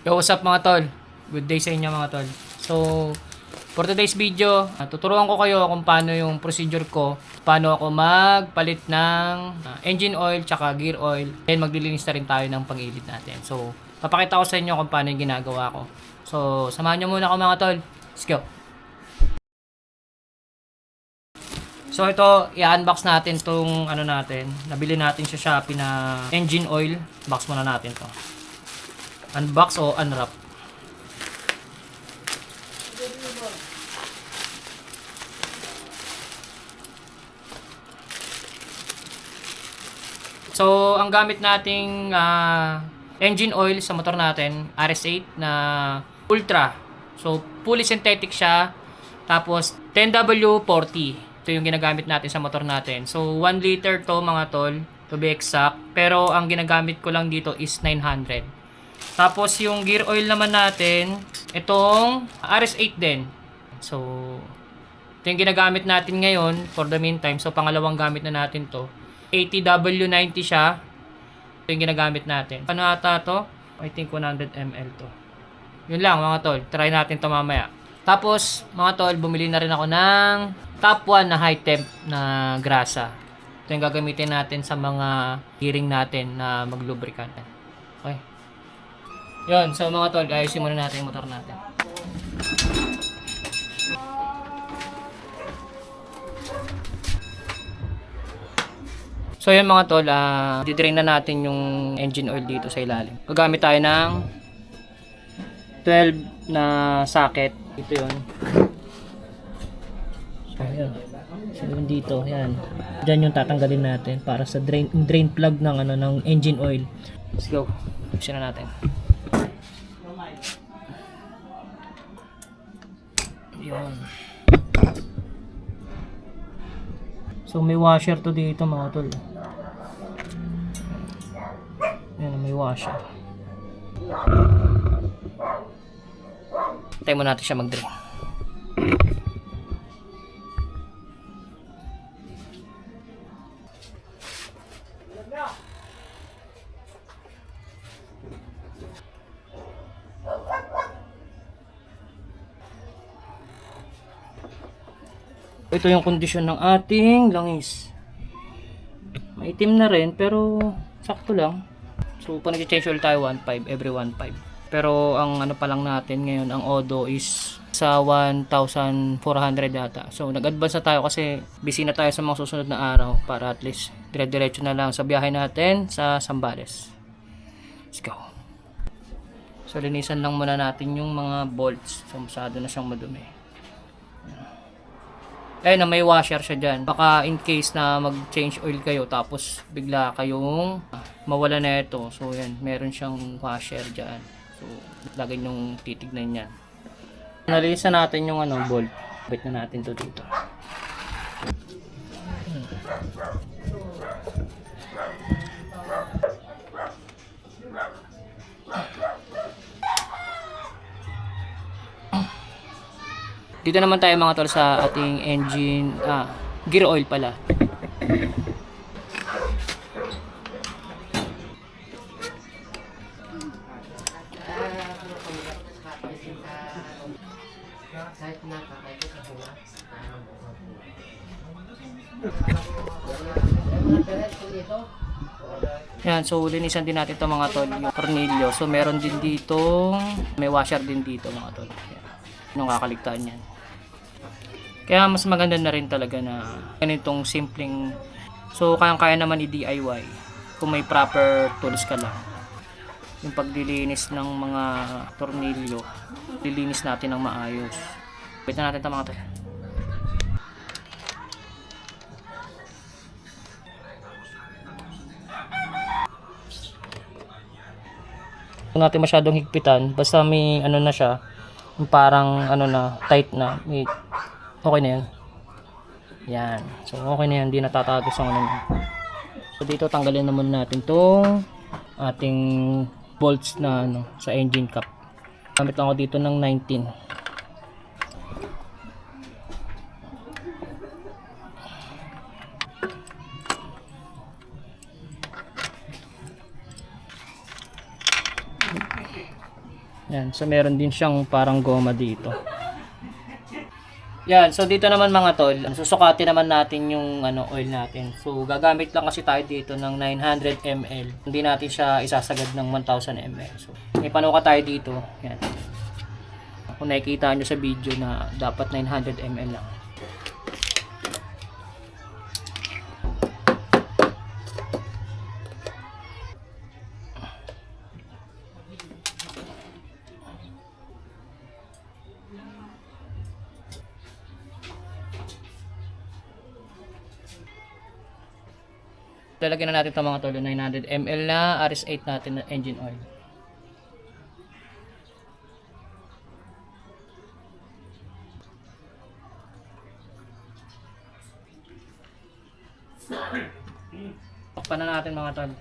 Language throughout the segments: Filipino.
Yo, what's up mga tol? Good day sa inyo mga tol. So, for today's video, tuturuan ko kayo kung paano yung procedure ko, paano ako magpalit ng engine oil tsaka gear oil. Then maglilinis na rin tayo ng pang-ilid natin. So, papakita ko sa inyo kung paano yung ginagawa ko. So, samahan nyo muna ako mga tol. Let's go! So, ito, i-unbox natin tong ano natin. Nabili natin sa Shopee na engine oil. Box muna natin to. Unbox o unwrap. So, ang gamit nating engine oil sa motor natin, RS8 na Ultra. So, fully synthetic siya. Tapos, 10W40. Ito yung ginagamit natin sa motor natin. So, 1 liter to mga tol, to be exact. Pero, ang ginagamit ko lang dito is 900. Tapos, yung gear oil naman natin, itong RS8 din. So, ito yung ginagamit natin ngayon for the meantime. So, pangalawang gamit na natin to. 80W90 siya. Ito yung ginagamit natin. Ano ata to? I think 100 ml to. Yun lang mga tol. Try natin to mamaya. Tapos, mga tol, bumili na rin ako ng top 1 na high temp na grasa. Ito yung gagamitin natin sa mga gearing natin na maglubricant. Okay. Yun. So mga tol, ayusin muna natin yung motor natin. So yun mga tol, didrain na natin yung engine oil dito sa ilalim. Gagamit tayo ng 12 na socket. Ito yun. So yun. So yun dito, yan. Diyan yung tatanggalin natin para sa drain plug ng ng engine oil. Let's go. Buksan na natin. Yun. So may washer to dito mga tol. Ayan, may washer. Tayo muna natin siya mag-drain. Ito yung kondisyon ng ating langis. Maitim na rin pero sakto lang. So pag nag-change oil tayo 1.5 every 1.5. Pero ang ano pa lang natin ngayon, ang odo is sa 1,400 data. So nag-advance na tayo kasi busy na tayo sa mga susunod na araw para at least dire-diretso na lang sa biyahe natin sa Zambales. Let's go. So linisan lang muna natin yung mga bolts. So masyado na siyang madumi. Ayun na, may washer siya dyan. Baka in case na mag-change oil kayo tapos bigla kayong mawala na ito. So yan, meron siyang washer dyan. So lagay nyong titignan yan. Nalilisan natin yung bolt. Bit na natin to dito. Dito naman tayo mga tol sa ating engine, gear oil pala. Yan, so linisan din natin ito mga tol, yung tornilyo. So meron din dito, may washer din dito mga tol. Yung kakaligtaan yan. Kaya mas maganda na rin talaga na ganitong simpleng, so kaya naman i-DIY kung may proper tools ka lang. Yung paglilinis ng mga tornilyo, lilinis natin ng maayos. Wait na natin ito mga tol. Kung natin masyadong higpitan, basta may na siya, yung parang na, tight na, may okay na yan. Yan. So, okay na yan. Hindi natatago sa niya. So, dito tanggalin naman natin itong ating bolts na sa engine cap. Gamit lang ako dito ng 19. Yan, so meron din siyang parang goma dito. Yan, so dito naman mga tol, susukatin naman natin yung oil natin. So gagamit lang kasi tayo dito ng 900 ml. Hindi natin siya isasagad ng 1000 ml. So may panuka tayo dito. Yan. Kung nakikita nyo sa video na dapat 900 ml lang. Lalagyan na natin ito mga tol, 900 ml na RS8 natin na engine oil. Takpan na natin mga tol.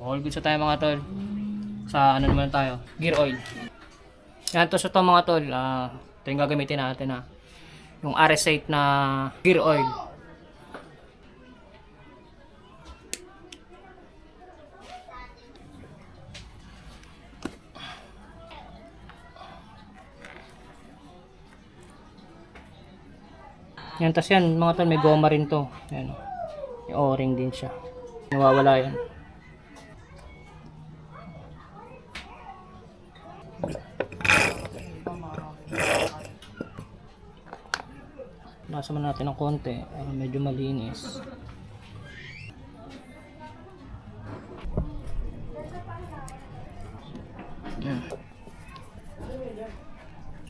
All good sa tayo mga tol. Sa naman tayo? Gear oil. Yan to sa ito mga tol. Ito yung gagamitin natin yung RS8 na gear oil. Yan, tas yan mga tol, may goma rin to. Yan, may o-ring din siya. Nawawala yan. Nasa man natin ng konti, medyo malinis.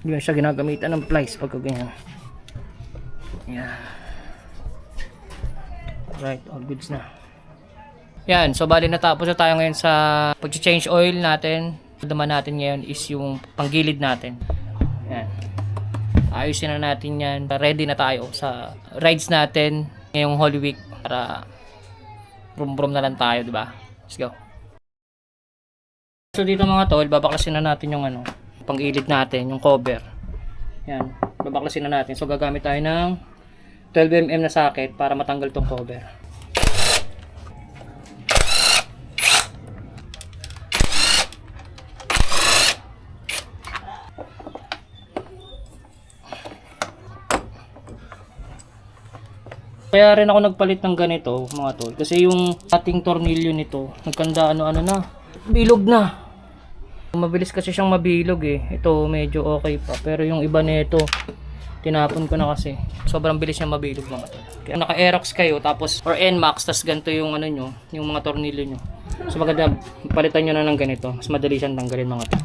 Hindi mo siya ginagamitan ng plies pagka ganyan. Yan. Right, all goods na. Yan, so bali natapos na tayo ngayon sa pag-change oil natin. Daman natin ngayon is yung panggilid natin. Yan. Ayusin na natin yan. Ready na tayo sa rides natin ngayong Holy Week para brum-brum na lang tayo, di ba? Let's go. So dito mga tol, babaklasin na natin yung panggilid natin, yung cover. Yan, babaklasin na natin. So gagamit tayo ng 12mm na socket para matanggal tong cover. Kaya rin ako nagpalit ng ganito mga tol, kasi yung ating tornilyo nito nagkanda na bilog na. Mabilis kasi siyang mabilog ito medyo okay pa, pero yung iba nito tinapon ko na kasi sobrang bilis niya mabilog mga tol. Kaya naka Aerox kayo tapos or NMAX tas ganito yung nyo, yung mga tornilyo nyo, so maganda palitan nyo na ng ganito, mas madali siyang tanggalin mga tol.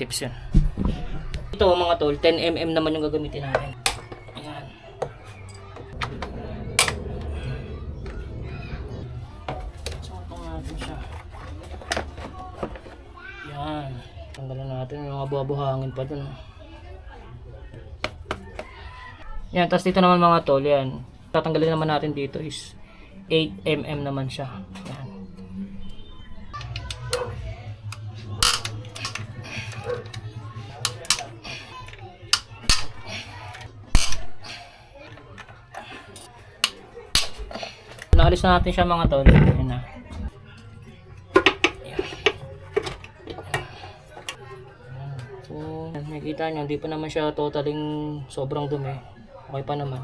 Tips yun. Ito mga tol, 10mm naman yung gagamitin natin. Tanggalan natin yung mga buhangin pa dun. Yan, tapos dito naman mga tol, yan. Tatanggalin naman natin dito is 8mm naman siya. Yan. Naalis na natin siya mga tol. Yan na. Nakikita nyo, hindi pa naman siya totaling sobrang dumi. Okay pa naman.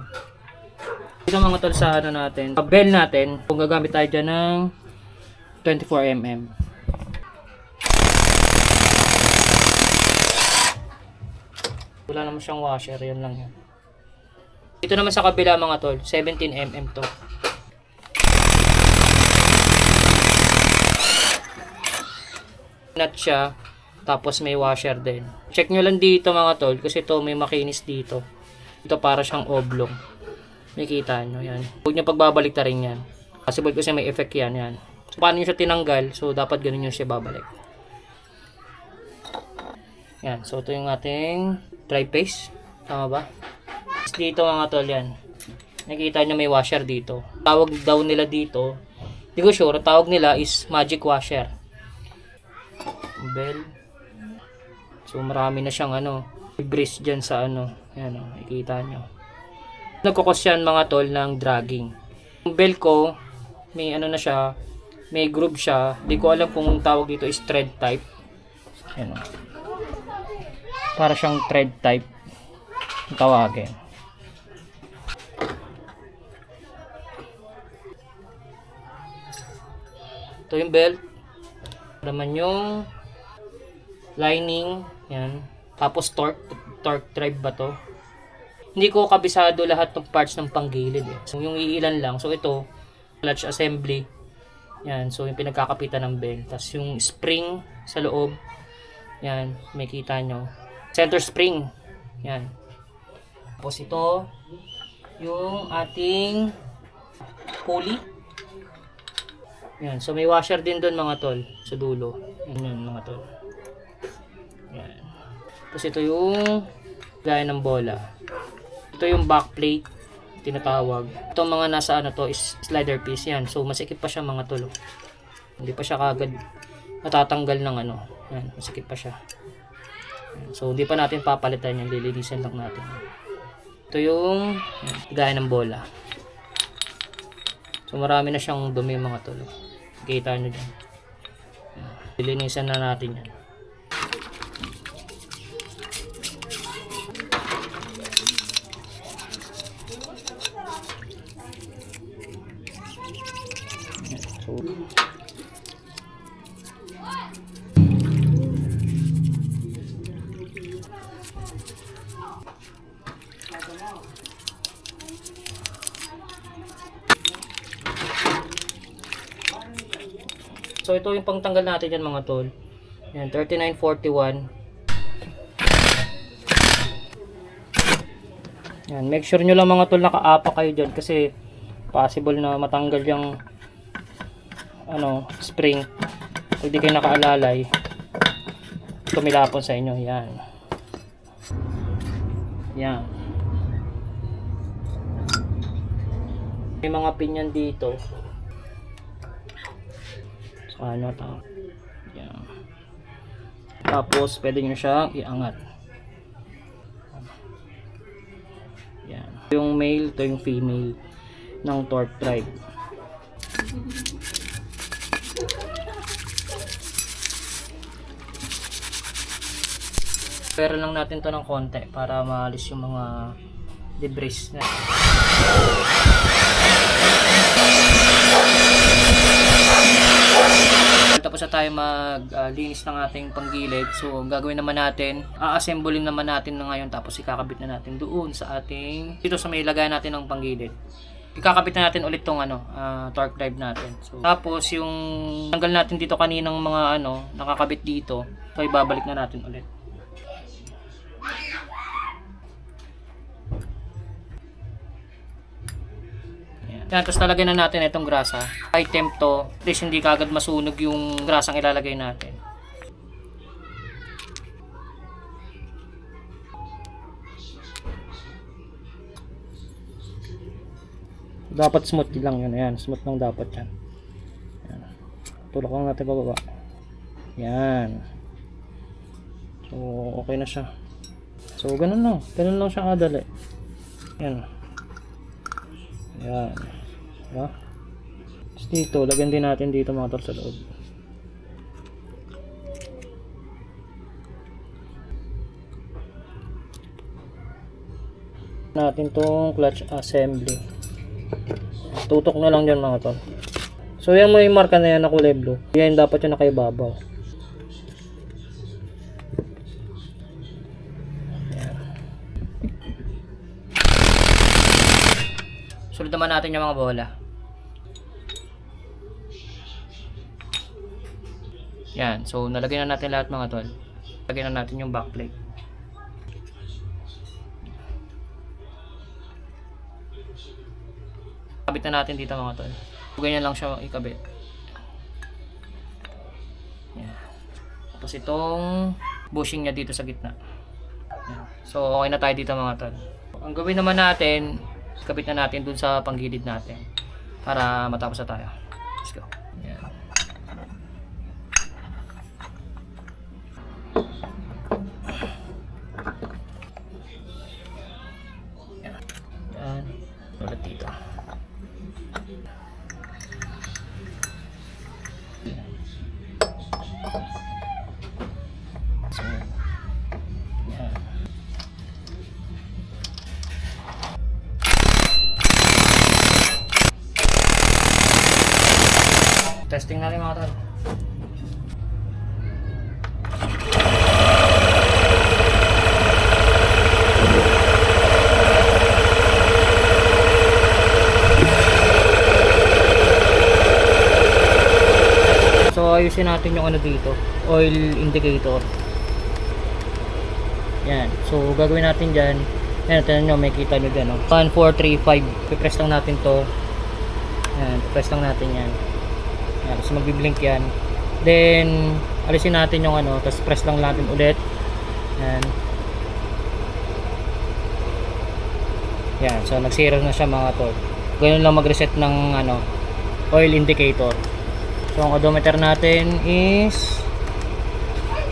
Ito mga tol sa natin, bell natin, kung gagamit tayo dyan ng 24mm. Wala naman siyang washer, yan lang yan. Dito naman sa kabila mga tol, 17mm to. Nut siya. Tapos may washer din. Check nyo lang dito mga tol, kasi ito may makinis dito. Ito para siyang oblong. Makikita nyo yan. Huwag nyo pagbabalik na rin yan. Kasi may effect yan. So, paano nyo siya tinanggal? So dapat ganun nyo siya babalik. Yan. So ito yung ating dry paste. Tama ba? Dito mga tol yan. Nakikita nyo may washer dito. Tawag daw nila dito, hindi ko sure, tawag nila is magic washer. Bell. So marami na siyang grease dyan sa yan nakikita nyo. Nagkukos yan mga tol ng dragging. Yung bell ko may na siya, may groove siya. Hindi ko alam kung tawag dito is thread type. Ayan. Para siyang thread type ang tawagin. Ito yung belt. Naman yung lining. Yan. Tapos torque drive ba to? Hindi ko kabisado lahat ng parts ng panggilid eh. So yung iilan lang. So ito, clutch assembly. Yan. So yung pinagkakapitan ng belt. Tapos yung spring sa loob. Yan. May kita nyo. Center spring. Yan. Tapos ito, yung ating pulley. Yan. So may washer din doon mga tol. Sa dulo. Yan mga tol. Yan. Tapos ito yung gaya ng bola. Ito yung backplate. Tinatawag. Itong mga nasa ano to is slider piece. Yan. So masikip pa siya mga tol. Hindi pa siya kagad natatanggal ng ano. Yan. Masikip pa siya. Yan. So hindi pa natin papalitan yan. Lilinisan lang natin. Ito yung yan, gaya ng bola. So marami na siyang dumi mga tol. Kita nyo dyan. Lilinisan na natin yan. So, so ito yung pangtanggal natin yan mga tol. Yan, 3941. Yan, make sure nyo lang mga tol nakaapa kayo dyan kasi possible na matanggal yung ano, spring. Kung di kayo nakaalalay, tumilapon sa inyo. Yan. Yan. May mga pin yan dito. So ano to? Yan. Tapos pwede nyo siyang iangat. Yan. Yung male, ito yung female ng torque drive. Pero lang natin to ng konti para maalis yung mga debris na. Tapos na tayo maglinis ng ating panggilid. So gagawin naman natin, a-assemblein naman natin na ngayon, tapos ikakabit na natin doon sa ating dito sa may lagayan natin ng panggilid. Ikakabit na natin ulit tong ano, torque drive natin. So tapos yung tanggal natin dito kaninang mga ano nakakabit dito, so ibabalik na natin ulit. Yan, tapos talagay na natin itong grasa. Item to, at least hindi kagad masunog yung grasang ilalagay natin. Dapat smooth lang yun. Ayan, smooth lang dapat yan. Ayan. Tulak lang natin pababa. Yan. So, okay na siya. So, ganun lang. Ganun lang siya kadali. Yan. Yan. Diba? Tapos dito, lagyan din natin dito mga tol sa loob. Natin tong clutch assembly. Tutok na lang dyan mga tol. So yung may marka na yan na kulay blue, yan dapat yung nakaibabaw. Sunod naman natin yung mga bola. Yan. So, nalagay na natin lahat mga tol. Lagyan na natin yung backplate. Kabit na natin dito mga tol. Ganyan lang siya ikabit. Yan. Tapos itong bushing niya dito sa gitna. Yan. So, okay na tayo dito mga tol. Ang gawin naman natin, kabit na natin dun sa panggilid natin para matapos na tayo. Let's go. Yan. Yan. Ulit dito. Testing natin mga tol. So ayusin natin yung ano dito, oil indicator. Yan. So gagawin natin diyan. Yan, tingnan nyo, may kita nyo dyan, no? 1, 4, 3, 5. Pipress lang natin to. Yan, pipress lang natin yan. Yan, tapos magbiblink yan. Then, alisin natin yung ano, tapos press lang natin ulit. Yan. Yan, so nag-zero na siya mga tol. Ganun lang mag-reset ng ano, oil indicator. So ang odometer natin is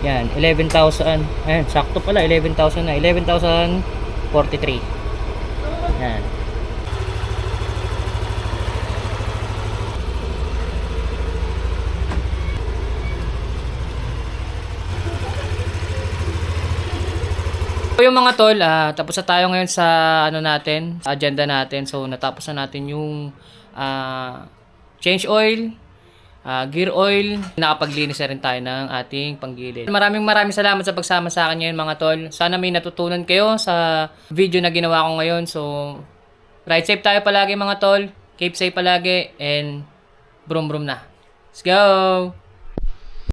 yan, 11,000. Ayan, sakto pala, 11,000 na. 11,043. Yan. So yung mga tol, tapos na tayo ngayon sa ano natin, sa agenda natin. So natapos na natin yung change oil, gear oil, nakapaglinis na rin tayo ng ating panggilid. Maraming salamat sa pagsama sa akin ngayon mga tol. Sana may natutunan kayo sa video na ginawa ko ngayon. So ride safe tayo palagi mga tol, keep safe palagi, and brum brum na. Let's go!